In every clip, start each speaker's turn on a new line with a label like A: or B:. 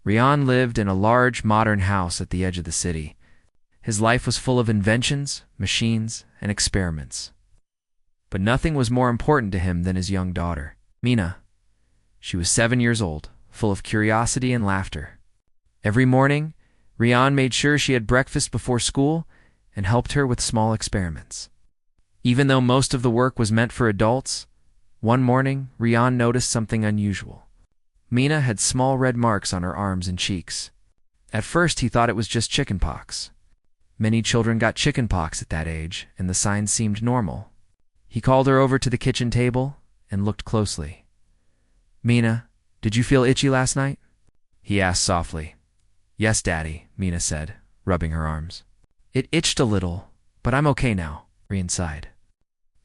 A: Rian lived in a large, modern house at the edge of the city. His life was full of inventions, machines, and experiments. But nothing was more important to him than his young daughter, Mina. She was 7 years old, full of curiosity and laughter. Every morning, Rian made sure she had breakfast before school and helped her with small experiments. Even though most of the work was meant for adults, one morning, Rian noticed something unusual. Mina had small red marks on her arms and cheeks. At first, he thought it was just chickenpox. Many children got chickenpox at that age, and the signs seemed normal. He called her over to the kitchen table and looked closely. "Mina, did you feel itchy last night?" he asked softly. "Yes, Daddy," Mina said, rubbing her arms. "It itched a little, but I'm okay now," Rian sighed.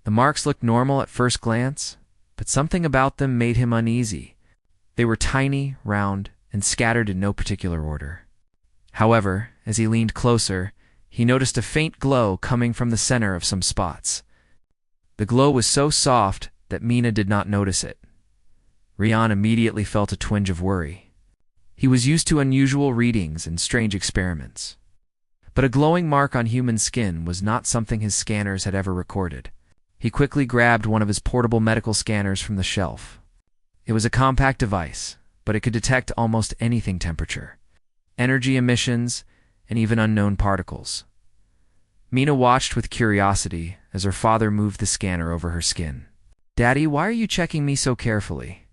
A: The marks looked normal at first glance, but something about them made him uneasy. They were tiny, round, and scattered in no particular order. However, as he leaned closer, he noticed a faint glow coming from the center of some spots. The glow was so soft that Mina did not notice it. Rian immediately felt a twinge of worry. He was used to unusual readings and strange experiments. But a glowing mark on human skin was not something his scanners had ever recorded. He quickly grabbed one of his portable medical scanners from the shelf. It was a compact device, but it could detect almost anything: temperature, energy emissions, and even unknown particles. Mina watched with curiosity as her father moved the scanner over her skin. "Daddy, why are you checking me so carefully?"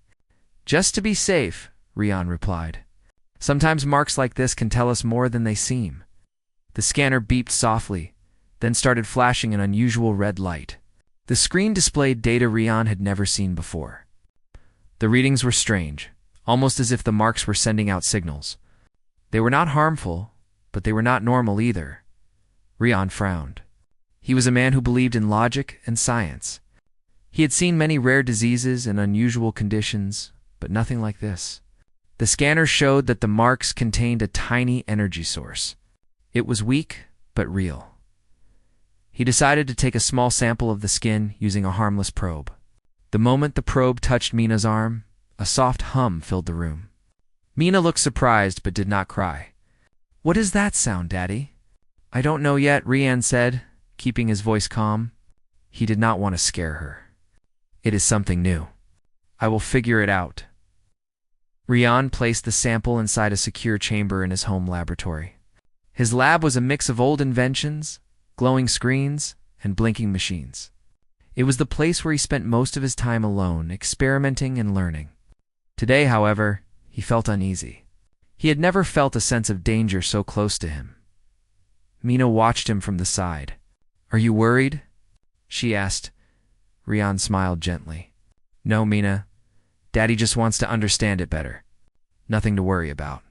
A: "Just to be safe," Rian replied. "Sometimes marks like this can tell us more than they seem." The scanner beeped softly, then started flashing an unusual red light. The screen displayed data Rian had never seen before. The readings were strange, almost as if the marks were sending out signals. They were not harmful, but they were not normal either. Rian frowned. He was a man who believed in logic and science. He had seen many rare diseases and unusual conditions, but nothing like this. The scanner showed that the marks contained a tiny energy source. It was weak, but real. He decided to take a small sample of the skin using a harmless probe. The moment the probe touched Mina's arm, a soft hum filled the room. Mina looked surprised but did not cry. "What is that sound, Daddy?" "I don't know yet," Rian said, keeping his voice calm. He did not want to scare her. "It is something new. I will figure it out." Rian placed the sample inside a secure chamber in his home laboratory. His lab was a mix of old inventions, glowing screens, and blinking machines. It was the place where he spent most of his time alone, experimenting and learning. Today, however, he felt uneasy. He had never felt a sense of danger so close to him. Mina watched him from the side. "Are you worried?" she asked. Rian smiled gently. "No, Mina. Daddy just wants to understand it better. Nothing to worry about."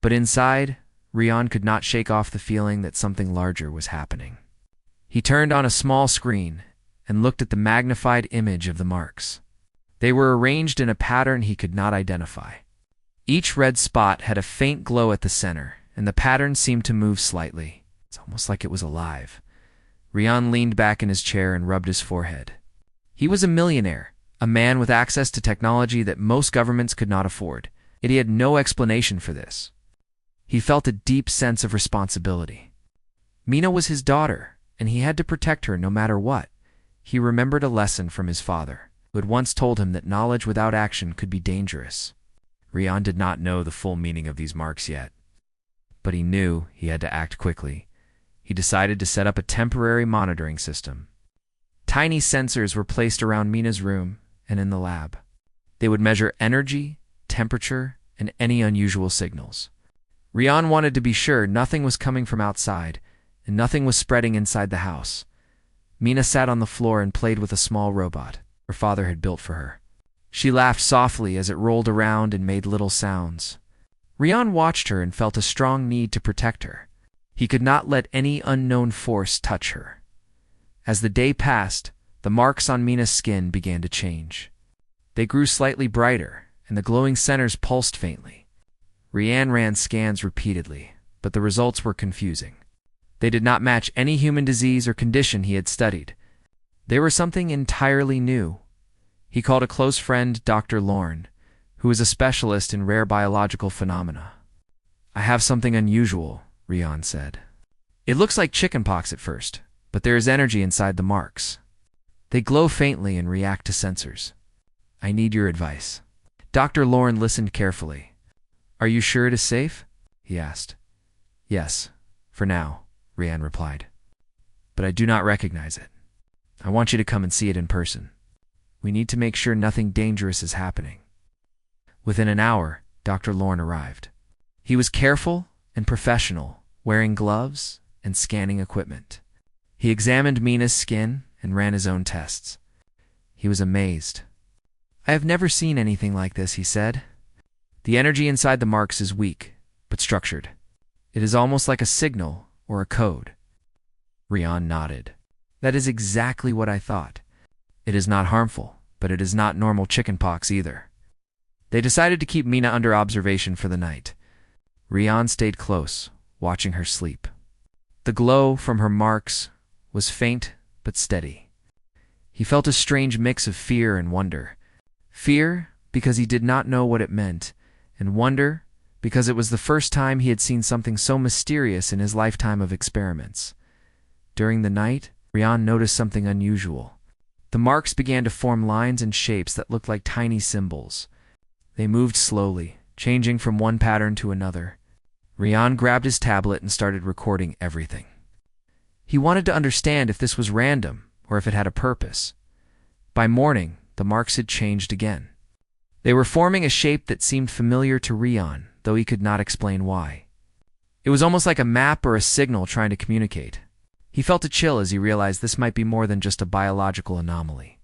A: But inside, Rian could not shake off the feeling that something larger was happening. He turned on a small screen and looked at the magnified image of the marks. They were arranged in a pattern he could not identify. Each red spot had a faint glow at the center, and the pattern seemed to move slightly. It's almost like it was alive. Rian leaned back in his chair and rubbed his forehead. He was a millionaire, a man with access to technology that most governments could not afford, yet he had no explanation for this. He felt a deep sense of responsibility. Mina was his daughter, and he had to protect her no matter what. He remembered a lesson from his father, who had once told him that knowledge without action could be dangerous. Rian did not know the full meaning of these marks yet, but he knew he had to act quickly. He decided to set up a temporary monitoring system. Tiny sensors were placed around Mina's room and in the lab. They would measure energy, temperature, and any unusual signals. Rian wanted to be sure nothing was coming from outside, and nothing was spreading inside the house. Mina sat on the floor and played with a small robot her father had built for her. She laughed softly as it rolled around and made little sounds. Rian watched her and felt a strong need to protect her. He could not let any unknown force touch her. As the day passed, the marks on Mina's skin began to change. They grew slightly brighter, and the glowing centers pulsed faintly. Rian ran scans repeatedly, but the results were confusing. They did not match any human disease or condition he had studied. They were something entirely new. He called a close friend, Dr. Lorne, who is a specialist in rare biological phenomena. I have something unusual, Rian said. It looks like chickenpox at first, but there is energy inside the marks. They glow faintly and react to sensors. I need your advice. Dr. Lorne listened carefully. Are you sure it is safe? He asked. Yes, for now, Rian replied. But I do not recognize it. I want you to come and see it in person. We need to make sure nothing dangerous is happening. Within an hour, Dr. Lorne arrived. He was careful and professional, wearing gloves and scanning equipment. He examined Mina's skin and ran his own tests. He was amazed. I have never seen anything like this, he said. The energy inside the marks is weak, but structured. It is almost like a signal or a code. Rian nodded. That is exactly what I thought. It is not harmful, but it is not normal chickenpox either. They decided to keep Mina under observation for the night. Rian stayed close, watching her sleep. The glow from her marks was faint but steady. He felt a strange mix of fear and wonder. Fear because he did not know what it meant, and wonder because it was the first time he had seen something so mysterious in his lifetime of experiments. During the night, Rian noticed something unusual. The marks began to form lines and shapes that looked like tiny symbols. They moved slowly, changing from one pattern to another. Rian grabbed his tablet and started recording everything. He wanted to understand if this was random or if it had a purpose. By morning, the marks had changed again. They were forming a shape that seemed familiar to Rian, though he could not explain why. It was almost like a map or a signal trying to communicate. He felt a chill as he realized this might be more than just a biological anomaly.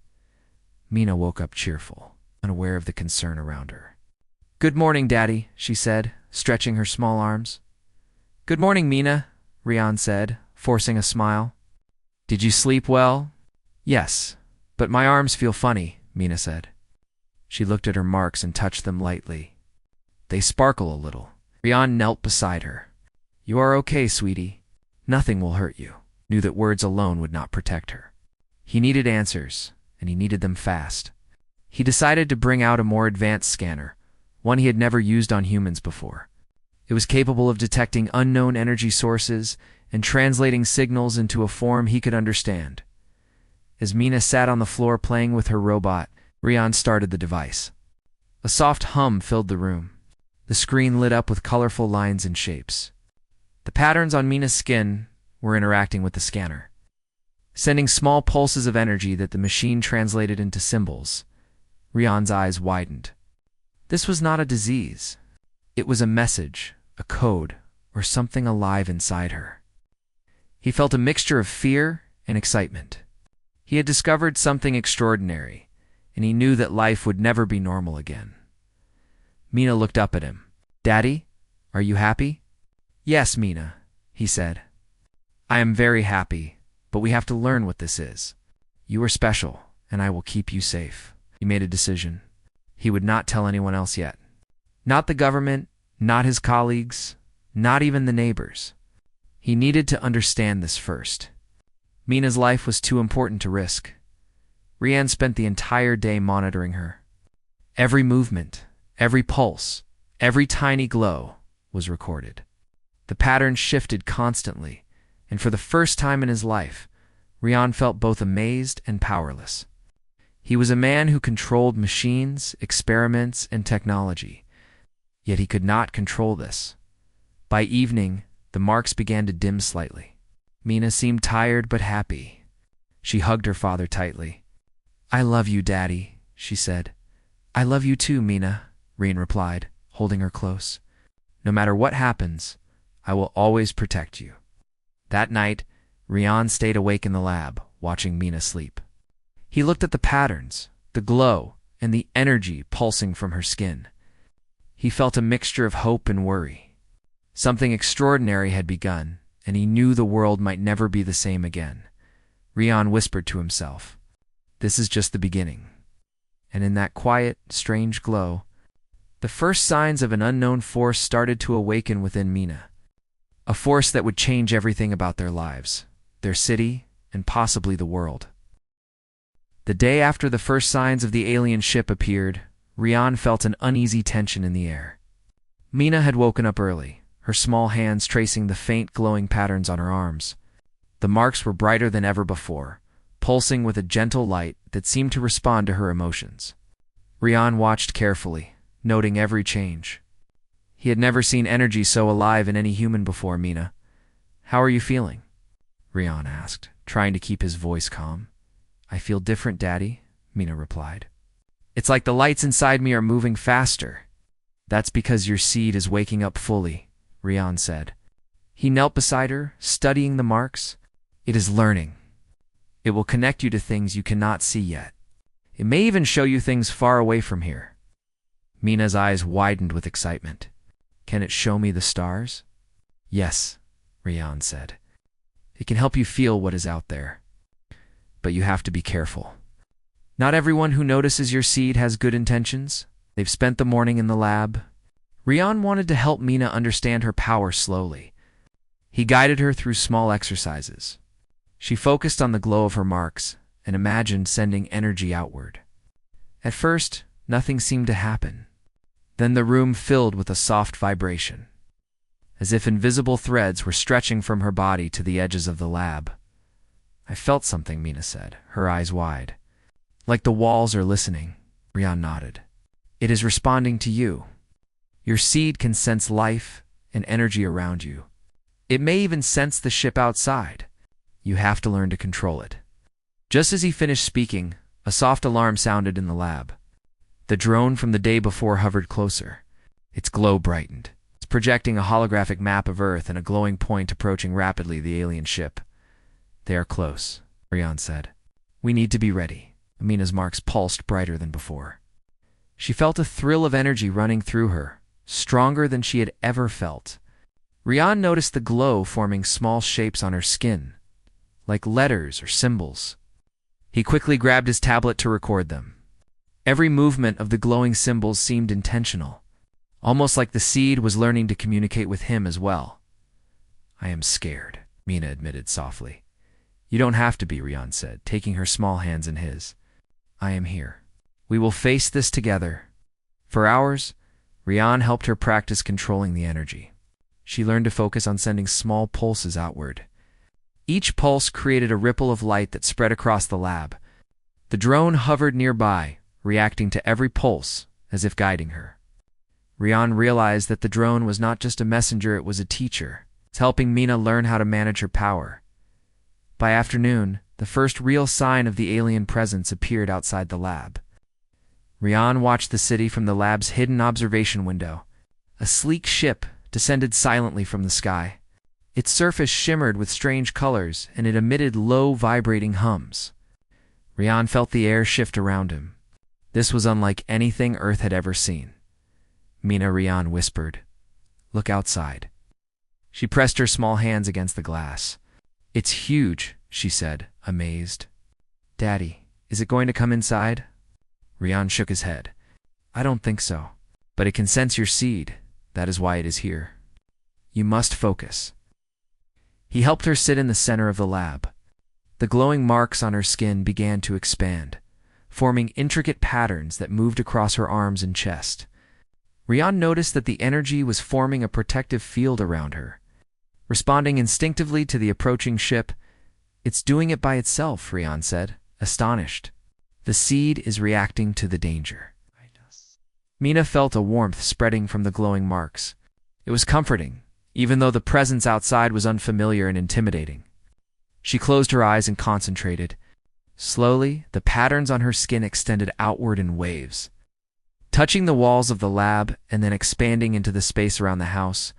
A: Mina woke up cheerful, unaware of the concern around her. Good morning, Daddy, she said, stretching her small arms. Good morning, Mina, Rian said, forcing a smile. Did you sleep well? Yes, but my arms feel funny, Mina said. She looked at her marks and touched them lightly. They sparkle a little. Rian knelt beside her. You are okay, sweetie. Nothing will hurt you. Knew that words alone would not protect her. He needed answers, and he needed them fast. He decided to bring out a more advanced scanner, one he had never used on humans before. It was capable of detecting unknown energy sources and translating signals into a form he could understand. As Mina sat on the floor playing with her robot, Rian started the device. A soft hum filled the room. The screen lit up with colorful lines and shapes. The patterns on Mina's skin were interacting with the scanner, sending small pulses of energy that the machine translated into symbols. Rian's eyes widened. This was not a disease. It was a message, a code, or something alive inside her. He felt a mixture of fear and excitement. He had discovered something extraordinary, and he knew that life would never be normal again. Mina looked up at him. Daddy, are you happy? Yes, Mina, he said. I am very happy, but we have to learn what this is. You are special, and I will keep you safe. He made a decision. He would not tell anyone else yet. Not the government, not his colleagues, not even the neighbors. He needed to understand this first. Mina's life was too important to risk. Rian spent the entire day monitoring her. Every movement, every pulse, every tiny glow was recorded. The patterns shifted constantly, and for the first time in his life, Rian felt both amazed and powerless. He was a man who controlled machines, experiments, and technology, yet he could not control this. By evening, the marks began to dim slightly. Mina seemed tired but happy. She hugged her father tightly. I love you, Daddy, she said. I love you too, Mina, Rian replied, holding her close. No matter what happens, I will always protect you. That night, Rian stayed awake in the lab, watching Mina sleep. He looked at the patterns, the glow, and the energy pulsing from her skin. He felt a mixture of hope and worry. Something extraordinary had begun, and he knew the world might never be the same again. Rian whispered to himself, this is just the beginning. And in that quiet, strange glow, the first signs of an unknown force started to awaken within Mina. A force that would change everything about their lives, their city, and possibly the world. The day after the first signs of the alien ship appeared, Rian felt an uneasy tension in the air. Mina had woken up early, her small hands tracing the faint glowing patterns on her arms. The marks were brighter than ever before, pulsing with a gentle light that seemed to respond to her emotions. Rian watched carefully, noting every change. He had never seen energy so alive in any human before. Mina, how are you feeling? Rian asked, trying to keep his voice calm. I feel different, Daddy, Mina replied. It's like the lights inside me are moving faster. That's because your seed is waking up fully, Rian said. He knelt beside her, studying the marks. It is learning. It will connect you to things you cannot see yet. It may even show you things far away from here. Mina's eyes widened with excitement. Can it show me the stars? Yes, Rian said. It can help you feel what is out there. But you have to be careful. Not everyone who notices your seed has good intentions. They've spent the morning in the lab. Rian wanted to help Mina understand her power slowly. He guided her through small exercises. She focused on the glow of her marks and imagined sending energy outward. At first, nothing seemed to happen. Then the room filled with a soft vibration, as if invisible threads were stretching from her body to the edges of the lab. I felt something, Mina said, her eyes wide. Like the walls are listening, Rian nodded. It is responding to you. Your seed can sense life and energy around you. It may even sense the ship outside. You have to learn to control it. Just as he finished speaking, a soft alarm sounded in the lab. The drone from the day before hovered closer. Its glow brightened. It's projecting a holographic map of Earth and a glowing point approaching rapidly the alien ship. They are close, Rian said. We need to be ready. Mina's marks pulsed brighter than before. She felt a thrill of energy running through her, stronger than she had ever felt. Rian noticed the glow forming small shapes on her skin, like letters or symbols. He quickly grabbed his tablet to record them. Every movement of the glowing symbols seemed intentional, almost like the seed was learning to communicate with him as well. I am scared, Mina admitted softly. You don't have to be, Rian said, taking her small hands in his. I am here. We will face this together. For hours, Rian helped her practice controlling the energy. She learned to focus on sending small pulses outward. Each pulse created a ripple of light that spread across the lab. The drone hovered nearby, reacting to every pulse, as if guiding her. Rian realized that the drone was not just a messenger, it was a teacher. It's helping Mina learn how to manage her power. By afternoon, the first real sign of the alien presence appeared outside the lab. Rian watched the city from the lab's hidden observation window. A sleek ship descended silently from the sky. Its surface shimmered with strange colors, and it emitted low, vibrating hums. Rian felt the air shift around him. This was unlike anything Earth had ever seen. Mina, Rian whispered, "Look outside." She pressed her small hands against the glass. It's huge, she said, amazed. Daddy, is it going to come inside? Rian shook his head. I don't think so, but it can sense your seed. That is why it is here. You must focus. He helped her sit in the center of the lab. The glowing marks on her skin began to expand, forming intricate patterns that moved across her arms and chest. Rian noticed that the energy was forming a protective field around her. Responding instinctively to the approaching ship, it's doing it by itself, Rian said, astonished. The seed is reacting to the danger. Mina felt a warmth spreading from the glowing marks. It was comforting, even though the presence outside was unfamiliar and intimidating. She closed her eyes and concentrated. Slowly, the patterns on her skin extended outward in waves, touching the walls of the lab and then expanding into the space around the house.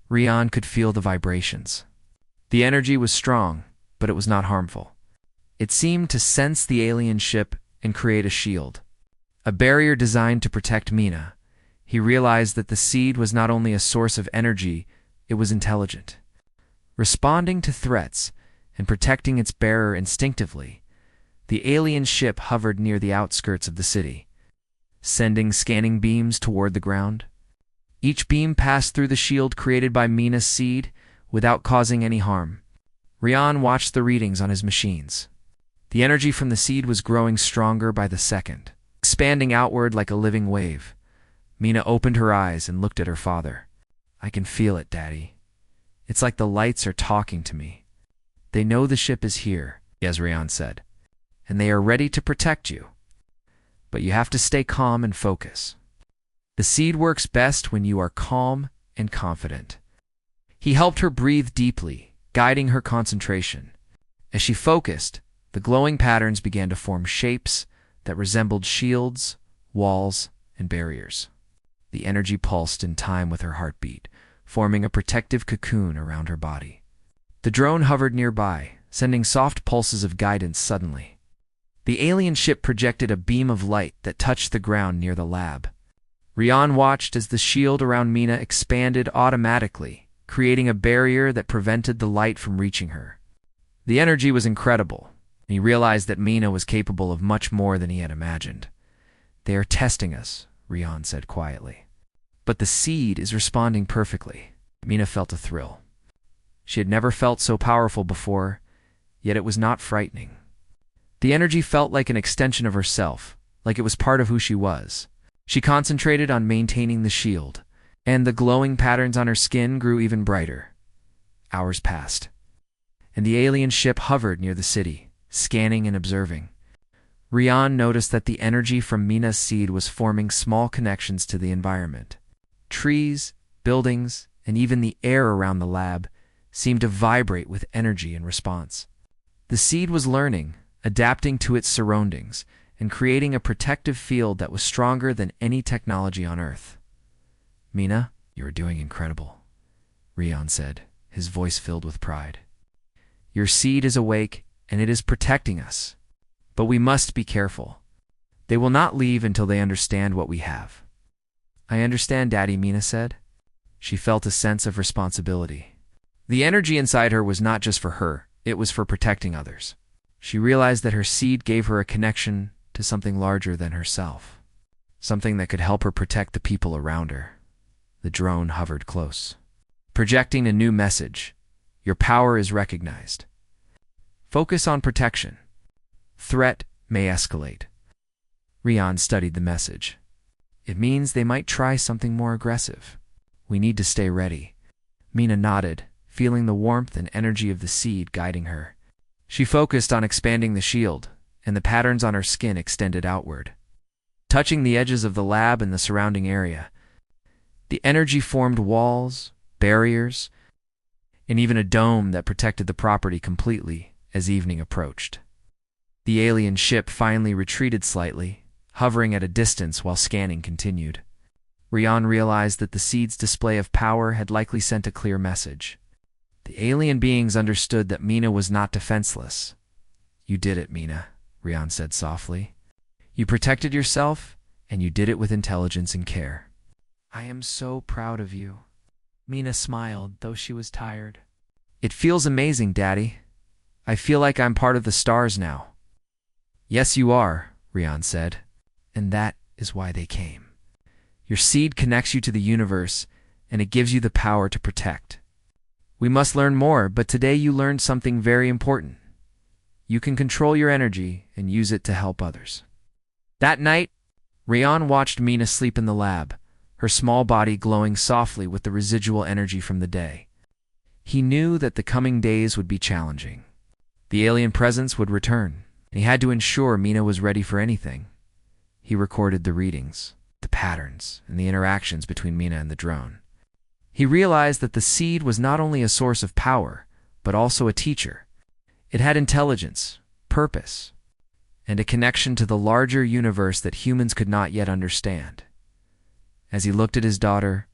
A: Rian could feel the vibrations. The energy was strong, but it was not harmful. It seemed to sense the alien ship and create a shield, a barrier designed to protect Mina. He realized that the seed was not only a source of energy, it was intelligent, responding to threats and protecting its bearer instinctively. The alien ship hovered near the outskirts of the city, sending scanning beams toward the ground. Each beam passed through the shield created by Mina's seed without causing any harm. Rian watched the readings on his machines. The energy from the seed was growing stronger by the second, expanding outward like a living wave. Mina opened her eyes and looked at her father. "I can feel it, Daddy. It's like the lights are talking to me. They know the ship is here," Rian said, "and they are ready to protect you. But you have to stay calm and focus. The seed works best when you are calm and confident." He helped her breathe deeply, guiding her concentration. As she focused, the glowing patterns began to form shapes that resembled shields, walls, and barriers. The energy pulsed in time with her heartbeat, forming a protective cocoon around her body. The drone hovered nearby, sending soft pulses of guidance suddenly. The alien ship projected a beam of light that touched the ground near the lab. Rian watched as the shield around Mina expanded automatically, creating a barrier that prevented the light from reaching her. The energy was incredible, and he realized that Mina was capable of much more than he had imagined. "They are testing us," Rian said quietly. "But the seed is responding perfectly." Mina felt a thrill. She had never felt so powerful before, yet it was not frightening. The energy felt like an extension of herself, like it was part of who she was. She concentrated on maintaining the shield, and the glowing patterns on her skin grew even brighter. Hours passed, and the alien ship hovered near the city, scanning and observing. Rian noticed that the energy from Mina's seed was forming small connections to the environment. Trees, buildings, and even the air around the lab seemed to vibrate with energy in response. The seed was learning, adapting to its surroundings, and creating a protective field that was stronger than any technology on Earth. "Mina, you are doing incredible," Rian said, his voice filled with pride. "Your seed is awake, and it is protecting us. But we must be careful. They will not leave until they understand what we have." "I understand, Daddy," Mina said. She felt a sense of responsibility. The energy inside her was not just for her, it was for protecting others. She realized that her seed gave her a connection to something larger than herself, something that could help her protect the people around her. The drone hovered close, projecting a new message. "Your power is recognized. Focus on protection. Threat may escalate." Rian studied the message. "It means they might try something more aggressive. We need to stay ready." Mina nodded, feeling the warmth and energy of the seed guiding her. She focused on expanding the shield, and the patterns on her skin extended outward, touching the edges of the lab and the surrounding area. The energy formed walls, barriers, and even a dome that protected the property completely as evening approached. The alien ship finally retreated slightly, hovering at a distance while scanning continued. Rian realized that the seed's display of power had likely sent a clear message. The alien beings understood that Mina was not defenseless. "You did it, Mina," Rian said softly. "You protected yourself, and you did it with intelligence and care." "I am so proud of you." Mina smiled, though she was tired. "It feels amazing, Daddy. I feel like I'm part of the stars now." "Yes, you are," Rian said, "and that is why they came. Your seed connects you to the universe, and it gives you the power to protect. We must learn more, but today you learned something very important. You can control your energy and use it to help others." That night, Rian watched Mina sleep in the lab, her small body glowing softly with the residual energy from the day. He knew that the coming days would be challenging. The alien presence would return, and he had to ensure Mina was ready for anything. He recorded the readings, the patterns, and the interactions between Mina and the drone. He realized that the seed was not only a source of power, but also a teacher. It had intelligence, purpose, and a connection to the larger universe that humans could not yet understand. As he looked at his daughter,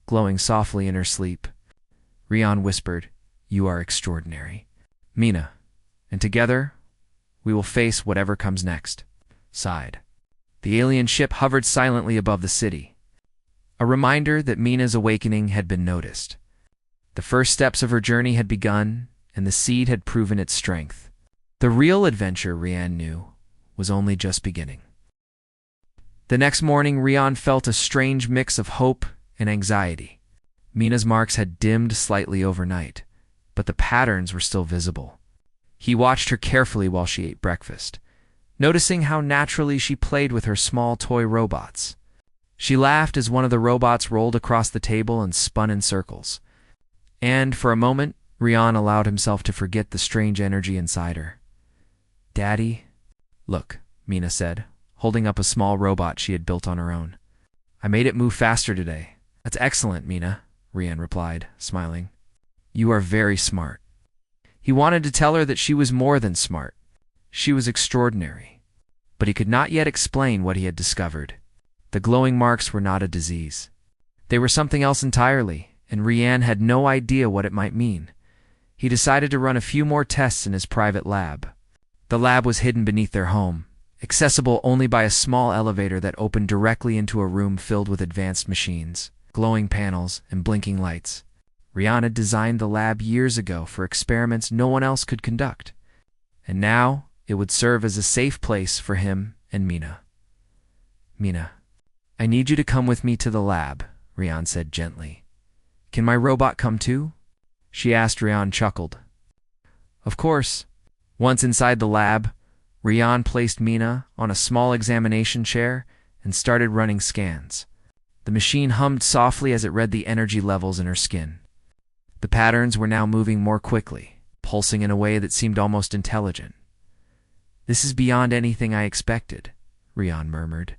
A: glowing softly in her sleep, Rian whispered, "You are extraordinary, Mina, and together we will face whatever comes next." Sighed. The alien ship hovered silently above the city, a reminder that Mina's awakening had been noticed. The first steps of her journey had begun, and the seed had proven its strength. The real adventure, Rian knew, was only just beginning. The next morning, Rian felt a strange mix of hope and anxiety. Mina's marks had dimmed slightly overnight, but the patterns were still visible. He watched her carefully while she ate breakfast, noticing how naturally she played with her small toy robots. She laughed as one of the robots rolled across the table and spun in circles. And, for a moment, Rian allowed himself to forget the strange energy inside her. "Daddy?" "Look," Mina said, holding up a small robot she had built on her own. "I made it move faster today." "That's excellent, Mina," Rian replied, smiling. "You are very smart." He wanted to tell her that she was more than smart. She was extraordinary. But he could not yet explain what he had discovered. The glowing marks were not a disease. They were something else entirely, and Rian had no idea what it might mean. He decided to run a few more tests in his private lab. The lab was hidden beneath their home, accessible only by a small elevator that opened directly into a room filled with advanced machines, glowing panels, and blinking lights. Rian had designed the lab years ago for experiments no one else could conduct, and now it would serve as a safe place for him and Mina. "Mina, I need you to come with me to the lab," Rian said gently. "Can my robot come too?" she asked. Rian chuckled. "Of course." Once inside the lab, Rian placed Mina on a small examination chair and started running scans. The machine hummed softly as it read the energy levels in her skin. The patterns were now moving more quickly, pulsing in a way that seemed almost intelligent. "This is beyond anything I expected," Rian murmured.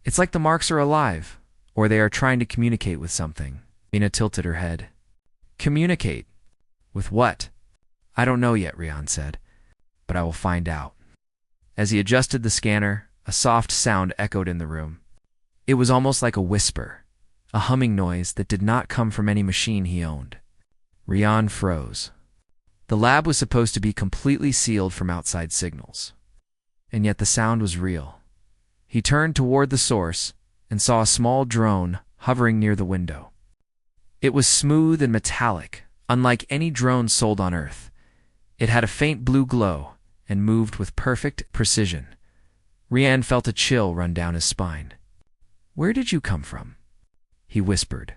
A: "It's like the marks are alive, or they are trying to communicate with something." Mina tilted her head. "Communicate? With what?" "I don't know yet," Rian said, "but I will find out." As he adjusted the scanner, a soft sound echoed in the room. It was almost like a whisper, a humming noise that did not come from any machine he owned. Rian froze. The lab was supposed to be completely sealed from outside signals, and yet the sound was real. He turned toward the source and saw a small drone hovering near the window. It was smooth and metallic, unlike any drone sold on Earth. It had a faint blue glow and moved with perfect precision. Rian felt a chill run down his spine. "Where did you come from?" he whispered.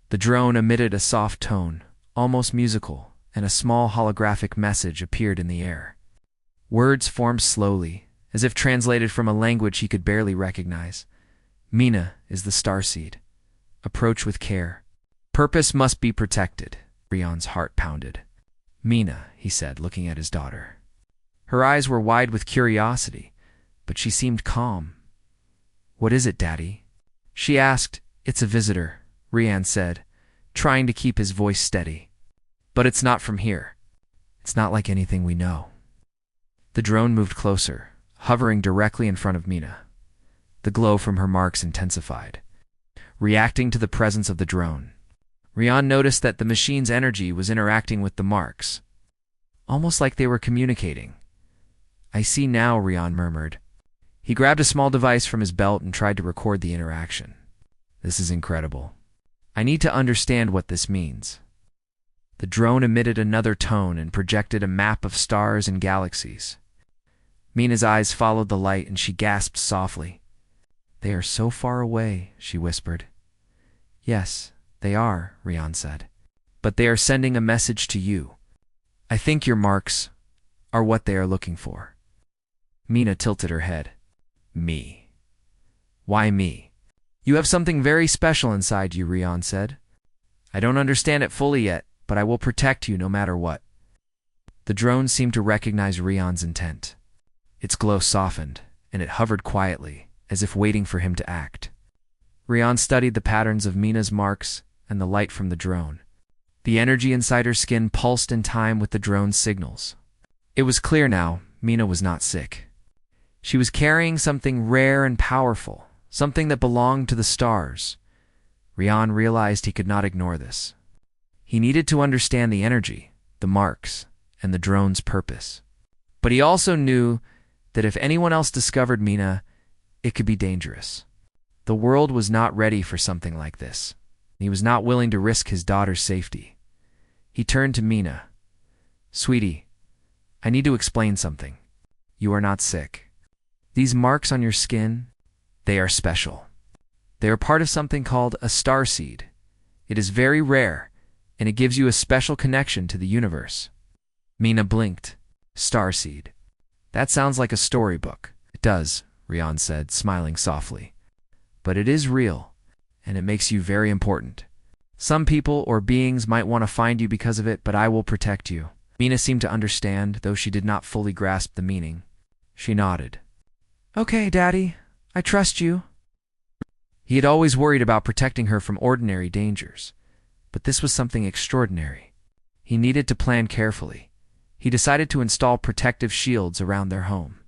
A: The drone emitted a soft tone, almost musical, and a small holographic message appeared in the air. Words formed slowly, as if translated from a language he could barely recognize. "Mina is the starseed. Approach with care. Purpose must be protected." Rian's heart pounded. "Mina," he said, looking at his daughter. Her eyes were wide with curiosity, but she seemed calm. "What is it, Daddy?" she asked. "It's a visitor," Rian said, trying to keep his voice steady. "But it's not from here. It's not like anything we know." The drone moved closer, hovering directly in front of Mina. The glow from her marks intensified. Reacting to the presence of the drone, Rian noticed that the machine's energy was interacting with the marks, almost like they were communicating. "I see now," Rian murmured. He grabbed a small device from his belt and tried to record the interaction. "This is incredible. I need to understand what this means." The drone emitted another tone and projected a map of stars and galaxies. Mina's eyes followed the light and she gasped softly. "They are so far away," she whispered. "Yes, they are," Rian said. "But they are sending a message to you. I think your marks are what they are looking for." Mina tilted her head. "Me? Why me?" "You have something very special inside you," Rian said. "I don't understand it fully yet, but I will protect you no matter what." The drone seemed to recognize Rian's intent. Its glow softened, and it hovered quietly, as if waiting for him to act. Rian studied the patterns of Mina's marks and the light from the drone. The energy inside her skin pulsed in time with the drone's signals. It was clear now, Mina was not sick. She was carrying something rare and powerful, something that belonged to the stars. Rian realized he could not ignore this. He needed to understand the energy, the marks, and the drone's purpose. But he also knew that if anyone else discovered Mina, it could be dangerous. The world was not ready for something like this. He was not willing to risk his daughter's safety. He turned to Mina. "Sweetie, I need to explain something. You are not sick. These marks on your skin, they are special. They are part of something called a starseed. It is very rare, and it gives you a special connection to the universe." Mina blinked. "Starseed. That sounds like a storybook." does, Rian said, smiling softly. But it is real, and it makes you very important. Some people or beings might want to find you because of it, but I will protect you. Mina seemed to understand, though she did not fully grasp the meaning. She nodded. Okay, Daddy, I trust you. He had always worried about protecting her from ordinary dangers, but this was something extraordinary. He needed to plan carefully. He decided to install protective shields around their home.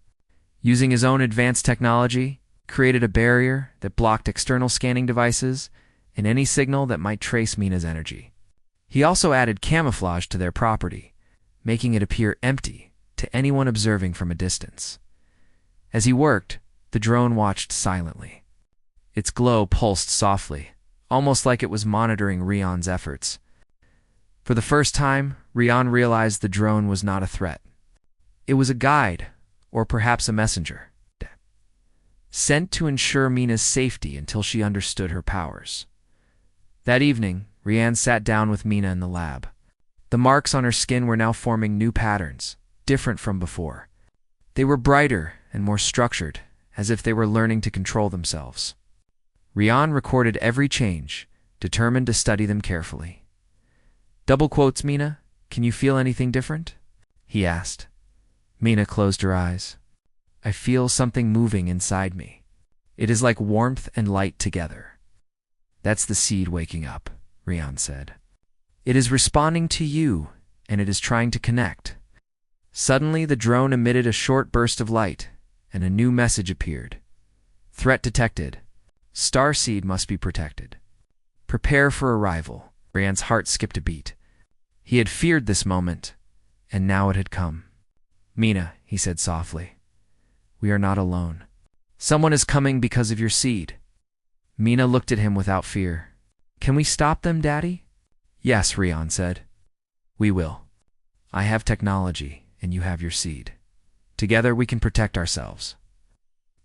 A: Using his own advanced technology, created a barrier that blocked external scanning devices and any signal that might trace Mina's energy. He also added camouflage to their property, making it appear empty to anyone observing from a distance. As he worked, the drone watched silently. Its glow pulsed softly, almost like it was monitoring Rian's efforts. For the first time, Rian realized the drone was not a threat. It was a guide, or perhaps a messenger, sent to ensure Mina's safety until she understood her powers. That evening, Rian sat down with Mina in the lab. The marks on her skin were now forming new patterns, different from before. They were brighter and more structured, as if they were learning to control themselves. Rian recorded every change, determined to study them carefully. Double quotes, Mina, can you feel anything different? He asked. Mina closed her eyes. I feel something moving inside me. It is like warmth and light together. That's the seed waking up, Rian said. It is responding to you, and it is trying to connect. Suddenly, the drone emitted a short burst of light, and a new message appeared. Threat detected. Starseed must be protected. Prepare for arrival. Rian's heart skipped a beat. He had feared this moment, and now it had come. Mina, he said softly, we are not alone. Someone is coming because of your seed. Mina looked at him without fear. Can we stop them, Daddy? Yes, Rian said. We will. I have technology, and you have your seed. Together we can protect ourselves.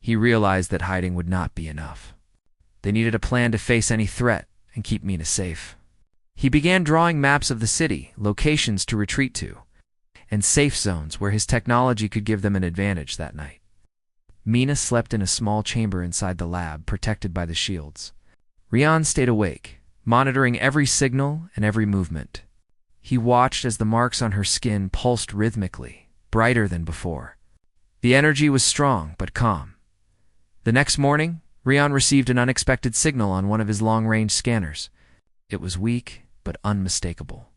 A: He realized that hiding would not be enough. They needed a plan to face any threat and keep Mina safe. He began drawing maps of the city, locations to retreat to, and safe zones where his technology could give them an advantage that night. Mina slept in a small chamber inside the lab, protected by the shields. Rian stayed awake, monitoring every signal and every movement. He watched as the marks on her skin pulsed rhythmically, brighter than before. The energy was strong but calm. The next morning, Rian received an unexpected signal on one of his long-range scanners. It was weak but unmistakable.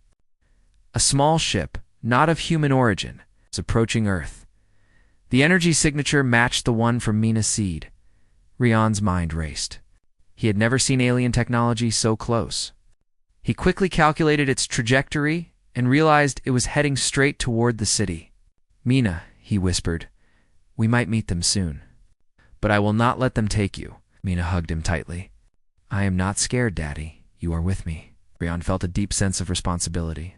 A: A small ship, not of human origin, was approaching Earth. The energy signature matched the one from Mina's seed. Rian's mind raced. He had never seen alien technology so close. He quickly calculated its trajectory and realized it was heading straight toward the city. Mina, he whispered, we might meet them soon. But I will not let them take you. Mina hugged him tightly. I am not scared, Daddy. You are with me. Rian felt a deep sense of responsibility.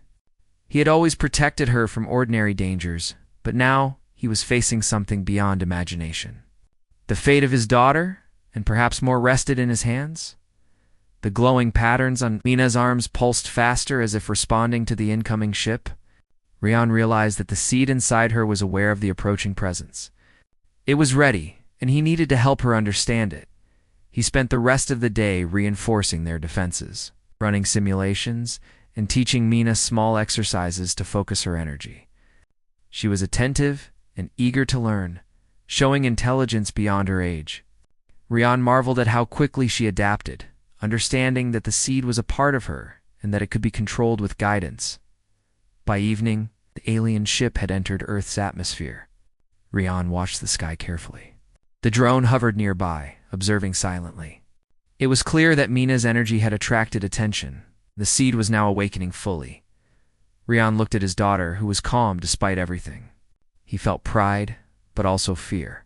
A: He had always protected her from ordinary dangers, but now he was facing something beyond imagination. The fate of his daughter, and perhaps more, rested in his hands. The glowing patterns on Mina's arms pulsed faster as if responding to the incoming ship. Rian realized that the seed inside her was aware of the approaching presence. It was ready, and he needed to help her understand it. He spent the rest of the day reinforcing their defenses, running simulations, and teaching Mina small exercises to focus her energy. She was attentive and eager to learn, showing intelligence beyond her age. Rian marveled at how quickly she adapted, understanding that the seed was a part of her and that it could be controlled with guidance. By evening, the alien ship had entered Earth's atmosphere. Rian watched the sky carefully. The drone hovered nearby, observing silently. It was clear that Mina's energy had attracted attention. The seed was now awakening fully. Rian looked at his daughter, who was calm despite everything. He felt pride, but also fear.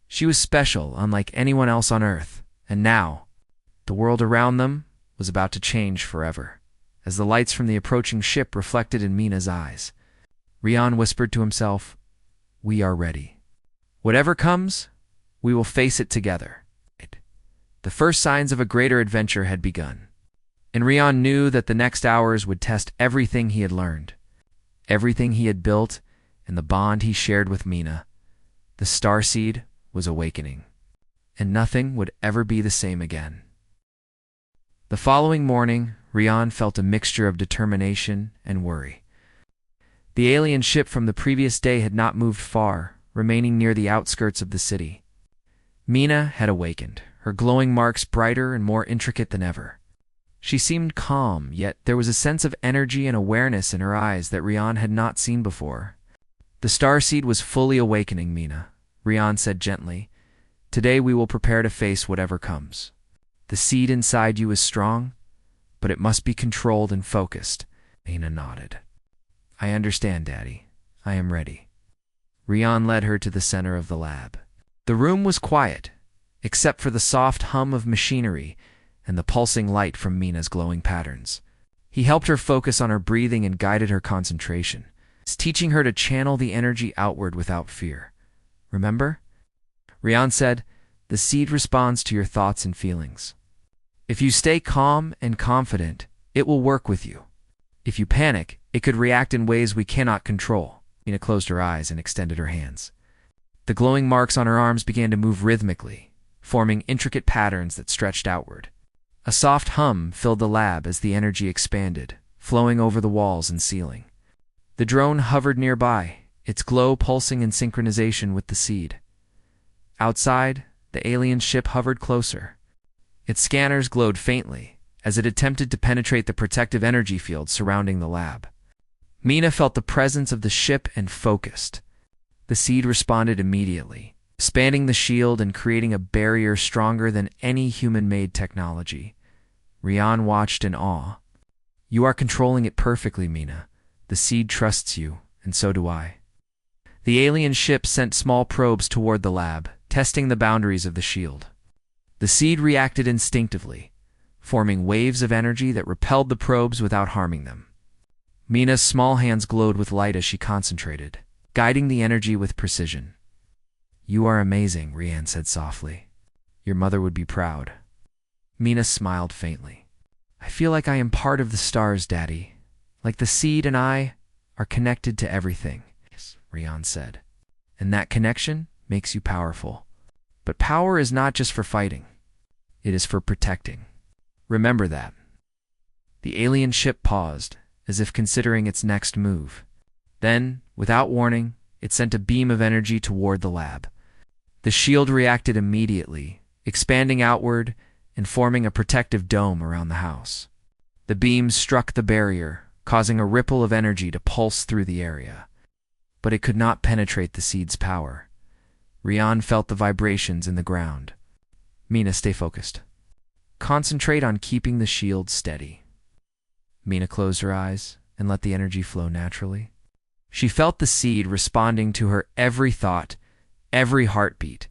A: She was special, unlike anyone else on Earth, and now, the world around them was about to change forever, as the lights from the approaching ship reflected in Mina's eyes. Rian whispered to himself, we are ready. Whatever comes, we will face it together. The first signs of a greater adventure had begun, and Rian knew that the next hours would test everything he had learned, everything he had built, and the bond he shared with Mina. The starseed was awakening, and nothing would ever be the same again. The following morning, Rian felt a mixture of determination and worry. The alien ship from the previous day had not moved far, remaining near the outskirts of the city. Mina had awakened, her glowing marks brighter and more intricate than ever. She seemed calm, yet there was a sense of energy and awareness in her eyes that Rian had not seen before. The starseed was fully awakening, Mina, Rian said gently. Today we will prepare to face whatever comes. The seed inside you is strong, but it must be controlled and focused. Mina nodded. I understand, Daddy. I am ready. Rian led her to the center of the lab. The room was quiet, except for the soft hum of machinery and the pulsing light from Mina's glowing patterns. He helped her focus on her breathing and guided her concentration, teaching her to channel the energy outward without fear. Remember? Rian said, the seed responds to your thoughts and feelings. If you stay calm and confident, it will work with you. If you panic, it could react in ways we cannot control. Mina closed her eyes and extended her hands. The glowing marks on her arms began to move rhythmically, forming intricate patterns that stretched outward. A soft hum filled the lab as the energy expanded, flowing over the walls and ceiling. The drone hovered nearby, its glow pulsing in synchronization with the seed. Outside, the alien ship hovered closer. Its scanners glowed faintly as it attempted to penetrate the protective energy field surrounding the lab. Mina felt the presence of the ship and focused. The seed responded immediately, expanding the shield and creating a barrier stronger than any human-made technology. Rian watched in awe. You are controlling it perfectly, Mina. The seed trusts you, and so do I. The alien ship sent small probes toward the lab, testing the boundaries of the shield. The seed reacted instinctively, forming waves of energy that repelled the probes without harming them. Mina's small hands glowed with light as she concentrated, guiding the energy with precision. You are amazing, Rian said softly. Your mother would be proud. Mina smiled faintly. I feel like I am part of the stars, Daddy. Like the seed and I are connected to everything, Rian said. And that connection makes you powerful. But power is not just for fighting. It is for protecting. Remember that. The alien ship paused, as if considering its next move. Then, without warning, it sent a beam of energy toward the lab. The shield reacted immediately, expanding outward and forming a protective dome around the house. The beam struck the barrier, causing a ripple of energy to pulse through the area. But it could not penetrate the seed's power. Rian felt the vibrations in the ground. Mina, stay focused. Concentrate on keeping the shield steady. Mina closed her eyes and let the energy flow naturally. She felt the seed responding to her every thought, every heartbeat.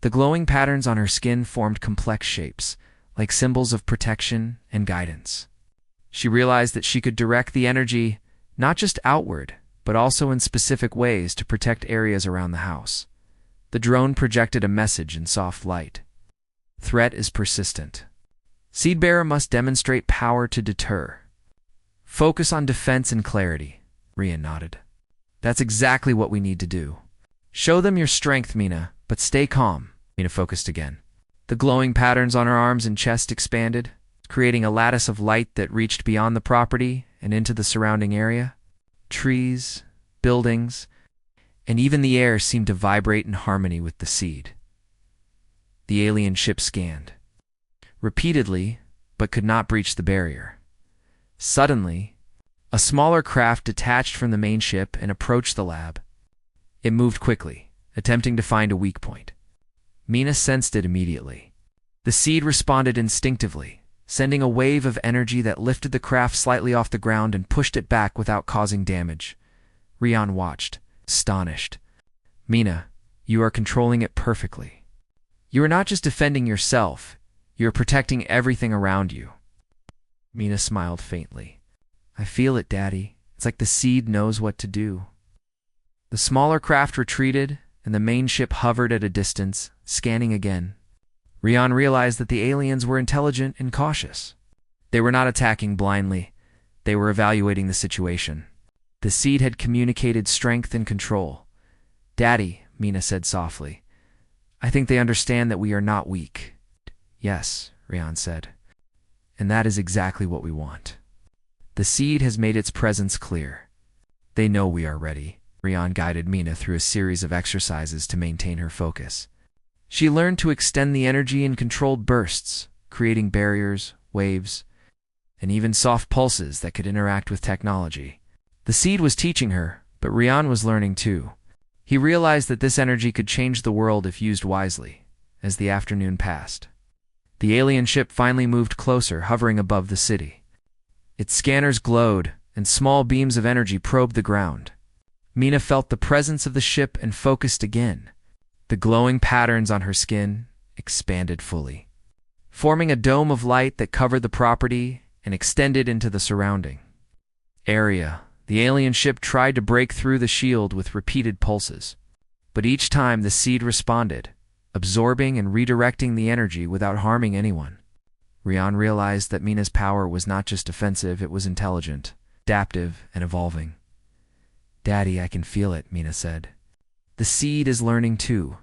A: The glowing patterns on her skin formed complex shapes, like symbols of protection and guidance. She realized that she could direct the energy not just outward, but also in specific ways to protect areas around the house. The drone projected a message in soft light. Threat is persistent. Seedbearer must demonstrate power to deter. Focus on defense and clarity, Rian nodded. That's exactly what we need to do. Show them your strength, Mina, but stay calm. Mina focused again. The glowing patterns on her arms and chest expanded, creating a lattice of light that reached beyond the property and into the surrounding area. Trees, buildings, and even the air seemed to vibrate in harmony with the seed. The alien ship scanned repeatedly, but could not breach the barrier. Suddenly, a smaller craft detached from the main ship and approached the lab. It moved quickly, attempting to find a weak point. Mina sensed it immediately. The seed responded instinctively, sending a wave of energy that lifted the craft slightly off the ground and pushed it back without causing damage. Rian watched, astonished. Mina, you are controlling it perfectly. You are not just defending yourself, you are protecting everything around you. Mina smiled faintly. I feel it, Daddy. It's like the seed knows what to do. The smaller craft retreated, and the main ship hovered at a distance, scanning again. Rian realized that the aliens were intelligent and cautious. They were not attacking blindly. They were evaluating the situation. The seed had communicated strength and control. Daddy, Mina said softly, I think they understand that we are not weak. Yes, Rian said. And that is exactly what we want. The seed has made its presence clear. They know we are ready. Rian guided Mina through a series of exercises to maintain her focus. She learned to extend the energy in controlled bursts, creating barriers, waves, and even soft pulses that could interact with technology. The seed was teaching her, but Rian was learning too. He realized that this energy could change the world if used wisely. As the afternoon passed, the alien ship finally moved closer, hovering above the city. Its scanners glowed, and small beams of energy probed the ground. Mina felt the presence of the ship and focused again. The glowing patterns on her skin expanded fully, forming a dome of light that covered the property and extended into the surrounding area. The alien ship tried to break through the shield with repeated pulses, but each time the seed responded, absorbing and redirecting the energy without harming anyone. Rian realized that Mina's power was not just defensive, it was intelligent, adaptive, and evolving. Daddy, I can feel it, Mina said. The seed is learning too.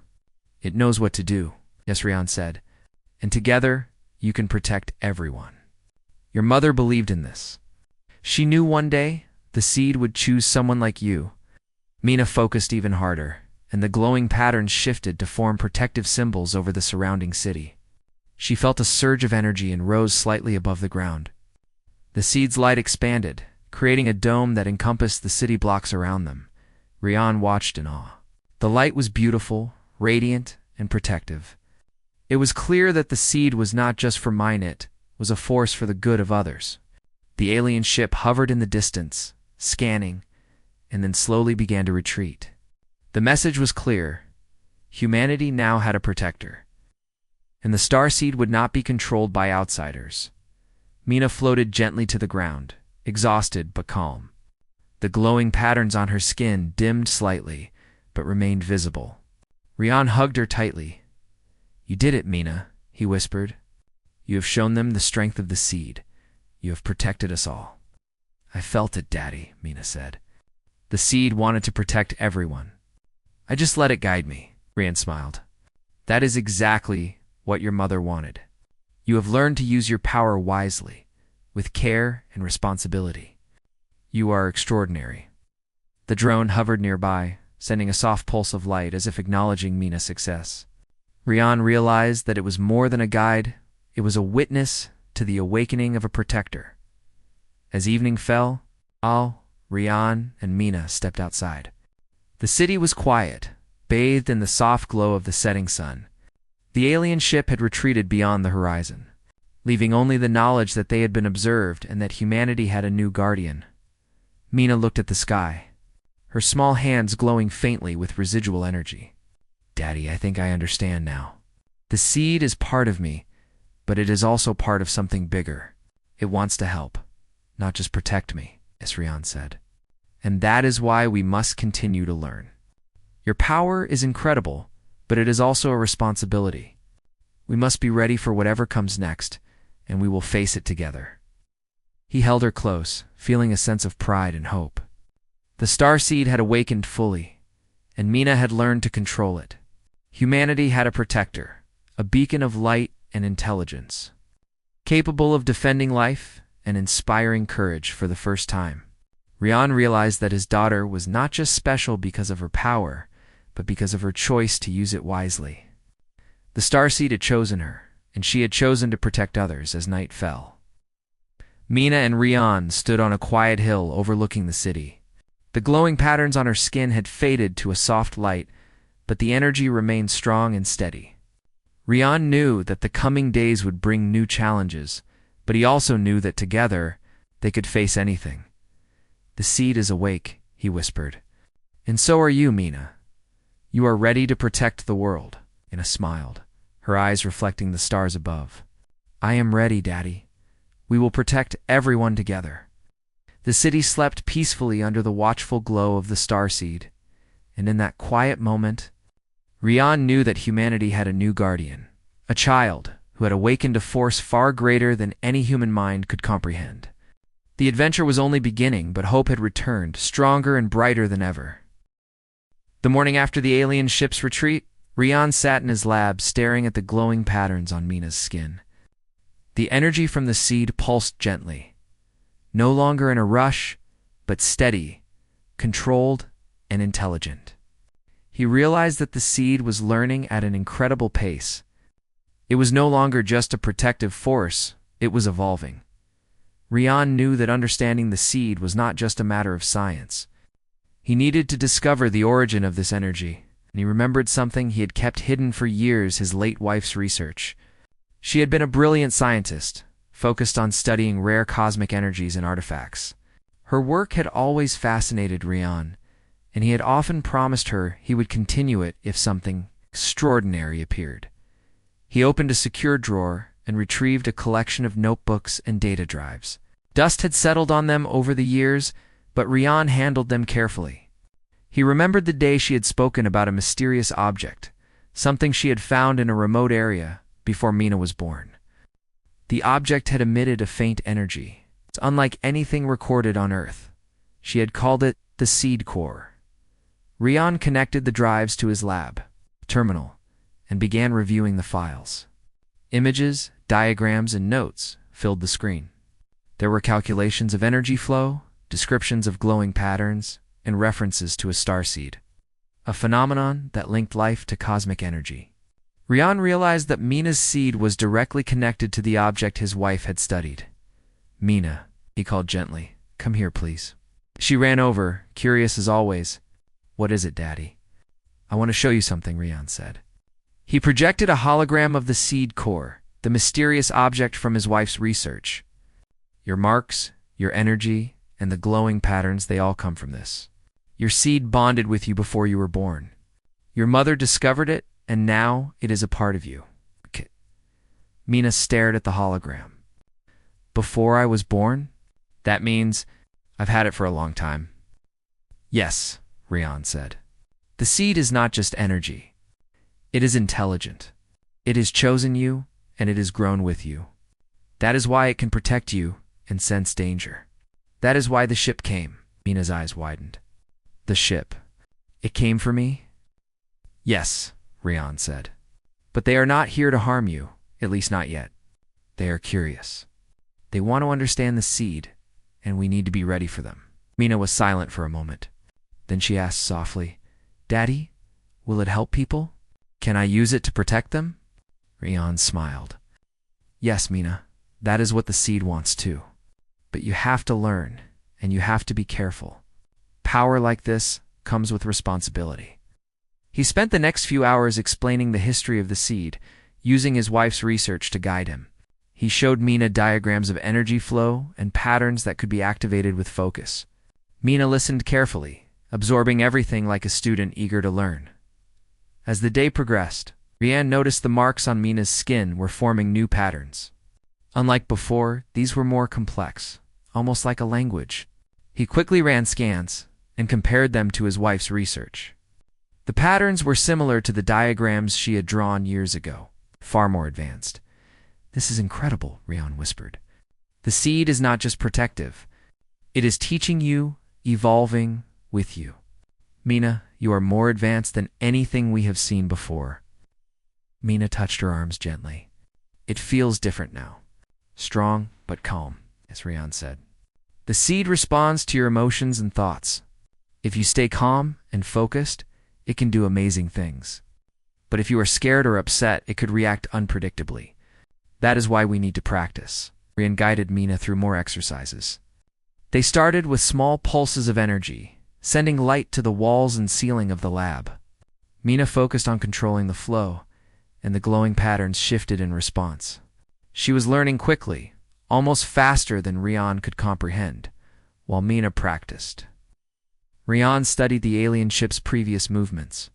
A: It knows what to do, yes, Rian said. And together, you can protect everyone. Your mother believed in this. She knew one day the seed would choose someone like you. Mina focused even harder, and the glowing patterns shifted to form protective symbols over the surrounding city. She felt a surge of energy and rose slightly above the ground. The seed's light expanded, creating a dome that encompassed the city blocks around them. Rian watched in awe. The light was beautiful, radiant, and protective. It was clear that the seed was not just for mine, it was a force for the good of others. The alien ship hovered in the distance, scanning, and then slowly began to retreat. The message was clear. Humanity now had a protector, and the starseed would not be controlled by outsiders. Mina floated gently to the ground, exhausted but calm. The glowing patterns on her skin dimmed slightly, but remained visible. Rian hugged her tightly. You did it, Mina, he whispered. You have shown them the strength of the seed. You have protected us all. I felt it, Daddy, Mina said. The seed wanted to protect everyone. I just let it guide me, Rian smiled. That is exactly what your mother wanted. You have learned to use your power wisely, with care and responsibility. You are extraordinary. The drone hovered nearby, sending a soft pulse of light as if acknowledging Mina's success. Rian realized that it was more than a guide, it was a witness to the awakening of a protector. As evening fell, Al, Rian, and Mina stepped outside. The city was quiet, bathed in the soft glow of the setting sun. The alien ship had retreated beyond the horizon, leaving only the knowledge that they had been observed and that humanity had a new guardian. Mina looked at the sky, her small hands glowing faintly with residual energy. Daddy, I think I understand now. The seed is part of me, but it is also part of something bigger. It wants to help, not just protect me, as Rian said. And that is why we must continue to learn. Your power is incredible, but it is also a responsibility. We must be ready for whatever comes next, and we will face it together. He held her close, feeling a sense of pride and hope. The starseed had awakened fully, and Mina had learned to control it. Humanity had a protector, a beacon of light and intelligence, capable of defending life and inspiring courage for the first time. Rian realized that his daughter was not just special because of her power, but because of her choice to use it wisely. The starseed had chosen her, and she had chosen to protect others as night fell. Mina and Rian stood on a quiet hill overlooking the city. The glowing patterns on her skin had faded to a soft light, but the energy remained strong and steady. Rian knew that the coming days would bring new challenges, but he also knew that together they could face anything. The seed is awake, he whispered. And so are you, Mina. You are ready to protect the world. Mina smiled, her eyes reflecting the stars above. I am ready, Daddy. We will protect everyone together. The city slept peacefully under the watchful glow of the starseed, and in that quiet moment, Rian knew that humanity had a new guardian, a child who had awakened a force far greater than any human mind could comprehend. The adventure was only beginning, but hope had returned, stronger and brighter than ever. The morning after the alien ship's retreat, Rian sat in his lab staring at the glowing patterns on Mina's skin. The energy from the seed pulsed gently, no longer in a rush, but steady, controlled, and intelligent. He realized that the seed was learning at an incredible pace. It was no longer just a protective force, it was evolving. Rian knew that understanding the seed was not just a matter of science. He needed to discover the origin of this energy, and he remembered something he had kept hidden for years: his late wife's research. She had been a brilliant scientist, focused on studying rare cosmic energies and artifacts. Her work had always fascinated Rian, and he had often promised her he would continue it if something extraordinary appeared. He opened a secure drawer and retrieved a collection of notebooks and data drives. Dust had settled on them over the years, but Rian handled them carefully. He remembered the day she had spoken about a mysterious object, something she had found in a remote area before Mina was born. The object had emitted a faint energy. It's unlike anything recorded on Earth. She had called it the seed core. Rian connected the drives to his lab terminal and began reviewing the files. Images, diagrams, and notes filled the screen. There were calculations of energy flow, descriptions of glowing patterns, and references to a starseed, a phenomenon that linked life to cosmic energy. Rian realized that Mina's seed was directly connected to the object his wife had studied. "Mina," he called gently, "come here, please." She ran over, curious as always. "What is it, Daddy?" "I want to show you something," Rian said. He projected a hologram of the seed core, the mysterious object from his wife's research. "Your marks, your energy, and the glowing patterns, they all come from this. Your seed bonded with you before you were born. Your mother discovered it, and now it is a part of you." Mina stared at the hologram. "Before I was born? That means I've had it for a long time." "Yes," Rian said. "The seed is not just energy. It is intelligent. It has chosen you, and it has grown with you. That is why it can protect you and sense danger. That is why the ship came." Mina's eyes widened. "The ship? It came for me?" "Yes," Rian said. "But they are not here to harm you, at least not yet. They are curious. They want to understand the seed, and we need to be ready for them." Mina was silent for a moment. Then she asked softly, "Daddy, will it help people? Can I use it to protect them?" Rian smiled. "Yes, Mina, that is what the seed wants too. But you have to learn, and you have to be careful. Power like this comes with responsibility." He spent the next few hours explaining the history of the seed, using his wife's research to guide him. He showed Mina diagrams of energy flow and patterns that could be activated with focus. Mina listened carefully, absorbing everything like a student eager to learn. As the day progressed, Rian noticed the marks on Mina's skin were forming new patterns. Unlike before, these were more complex, almost like a language. He quickly ran scans and compared them to his wife's research. The patterns were similar to the diagrams she had drawn years ago, far more advanced. "This is incredible," Rian whispered. "The seed is not just protective. It is teaching you, evolving with you. Mina, you are more advanced than anything we have seen before." Mina touched her arms gently. "It feels different now. Strong, but calm," as Rian said. "The seed responds to your emotions and thoughts. If you stay calm and focused, it can do amazing things. But if you are scared or upset, it could react unpredictably. That is why we need to practice." Rian guided Mina through more exercises. They started with small pulses of energy, sending light to the walls and ceiling of the lab. Mina focused on controlling the flow, and the glowing patterns shifted in response. She was learning quickly, almost faster than Rian could comprehend, while Mina practiced. Rian studied the alien ship's previous movements.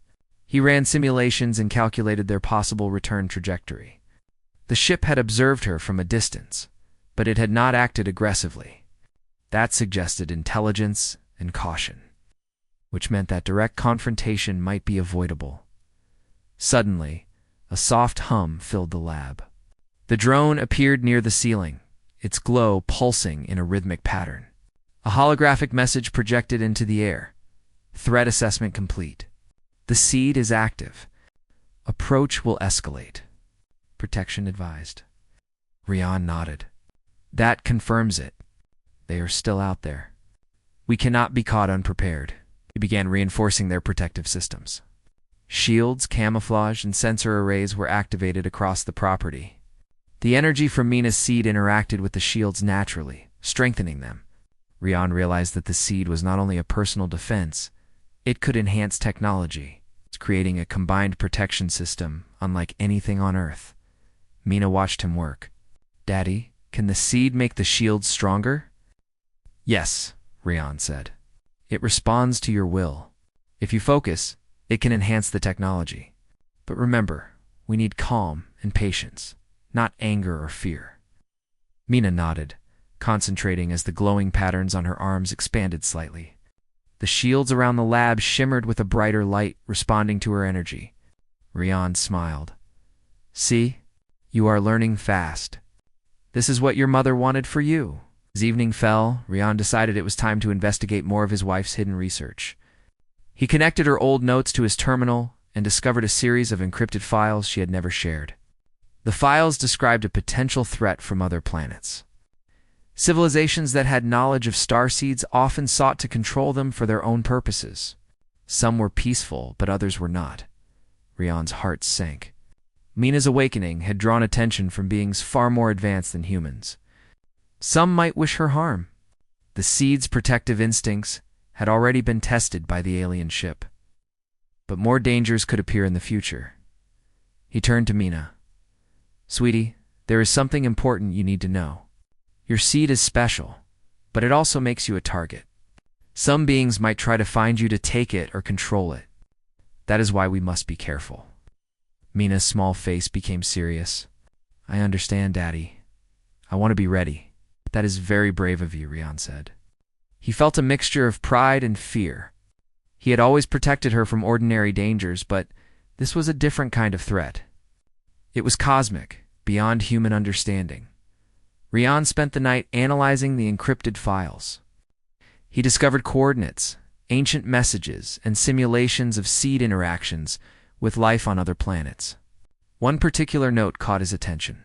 A: He ran simulations and calculated their possible return trajectory. The ship had observed her from a distance, but it had not acted aggressively. That suggested intelligence and caution, which meant that direct confrontation might be avoidable. Suddenly, a soft hum filled the lab. The drone appeared near the ceiling, its glow pulsing in a rhythmic pattern. A holographic message projected into the air. "Threat assessment complete. The seed is active. Approach will escalate. Protection advised. Rian nodded. That confirms it. They are still out there. We cannot be caught unprepared. They began reinforcing their protective systems. Shields, camouflage, and sensor arrays were activated across the property. The energy from Mina's seed interacted with the shields naturally, strengthening them. Rian realized that the seed was not only a personal defense, it could enhance technology, creating a combined protection system unlike anything on Earth. Mina watched him work. Daddy, can the seed make the shields stronger? Yes, Rian said. It responds to your will. If you focus, it can enhance the technology. But remember, we need calm and patience, not anger or fear. Mina nodded, concentrating as the glowing patterns on her arms expanded slightly. The shields around the lab shimmered with a brighter light, responding to her energy. Rian smiled. See, you are learning fast. This is what your mother wanted for you. As evening fell, Rian decided it was time to investigate more of his wife's hidden research. He connected her old notes to his terminal and discovered a series of encrypted files she had never shared. The files described a potential threat from other planets. Civilizations that had knowledge of starseeds often sought to control them for their own purposes. Some were peaceful, but others were not. Rian's heart sank. Mina's awakening had drawn attention from beings far more advanced than humans. Some might wish her harm. The seed's protective instincts had already been tested by the alien ship. But more dangers could appear in the future. He turned to Mina. Sweetie, there is something important you need to know. Your seed is special, but it also makes you a target. Some beings might try to find you to take it or control it. That is why we must be careful. Mina's small face became serious. I understand, Daddy. I want to be ready. That is very brave of you, Rian said. He felt a mixture of pride and fear. He had always protected her from ordinary dangers, but this was a different kind of threat. It was cosmic, beyond human understanding. Rian spent the night analyzing the encrypted files. He discovered coordinates, ancient messages, and simulations of seed interactions with life on other planets. One particular note caught his attention.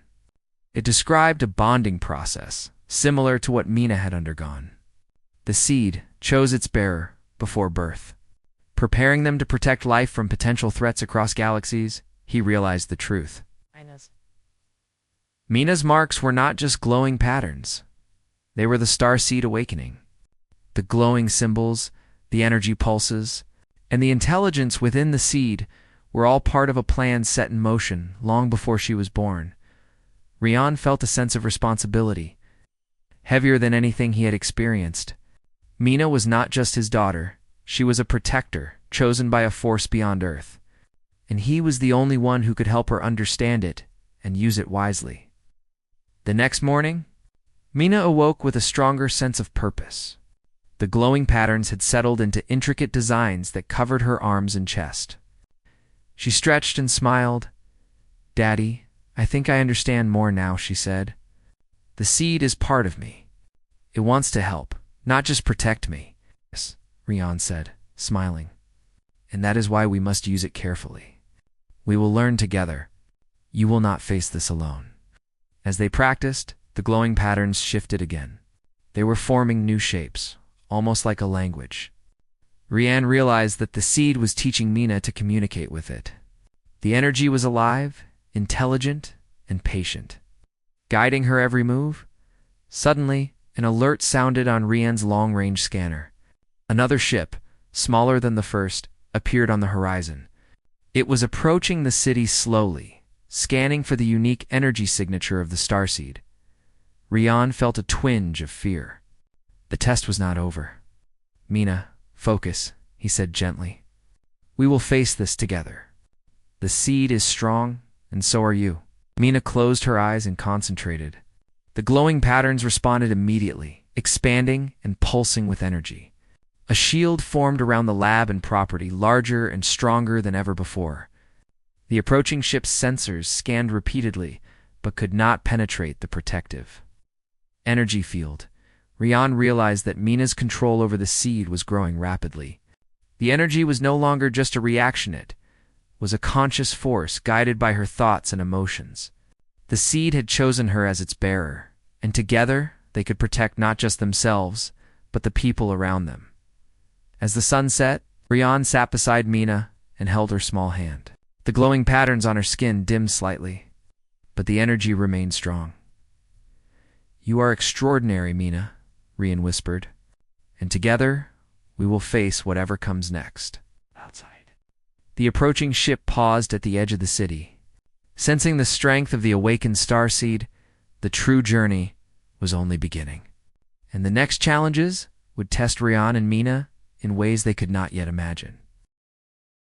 A: It described a bonding process, similar to what Mina had undergone. The seed chose its bearer before birth. Preparing them to protect life from potential threats across galaxies, he realized the truth. Mina's marks were not just glowing patterns. They were the starseed awakening. The glowing symbols, the energy pulses, and the intelligence within the seed were all part of a plan set in motion long before she was born. Rian felt a sense of responsibility, heavier than anything he had experienced. Mina was not just his daughter, she was a protector, chosen by a force beyond Earth. And he was the only one who could help her understand it and use it wisely. The next morning, Mina awoke with a stronger sense of purpose. The glowing patterns had settled into intricate designs that covered her arms and chest. She stretched and smiled. Daddy, I think I understand more now, she said. The seed is part of me. It wants to help, not just protect me. Yes, Rian said, smiling. And that is why we must use it carefully. We will learn together. You will not face this alone. As they practiced, the glowing patterns shifted again. They were forming new shapes, almost like a language. Rian realized that the seed was teaching Mina to communicate with it. The energy was alive, intelligent, and patient. Guiding her every move, suddenly, an alert sounded on Rian's long-range scanner. Another ship, smaller than the first, appeared on the horizon. It was approaching the city slowly, scanning for the unique energy signature of the starseed. Rian felt a twinge of fear. The test was not over. Mina, focus, he said gently. We will face this together. The seed is strong, and so are you. Mina closed her eyes and concentrated. The glowing patterns responded immediately, expanding and pulsing with energy. A shield formed around the lab and property, larger and stronger than ever before. The approaching ship's sensors scanned repeatedly, but could not penetrate the protective energy field. Rian realized that Mina's control over the seed was growing rapidly. The energy was no longer just a reaction, it was a conscious force guided by her thoughts and emotions. The seed had chosen her as its bearer, and together they could protect not just themselves, but the people around them. As the sun set, Rian sat beside Mina and held her small hand. The glowing patterns on her skin dimmed slightly, but the energy remained strong. "You are extraordinary, Mina," Rian whispered, "and together we will face whatever comes next." Outside. The approaching ship paused at the edge of the city. Sensing the strength of the awakened starseed, the true journey was only beginning. And the next challenges would test Rian and Mina in ways they could not yet imagine.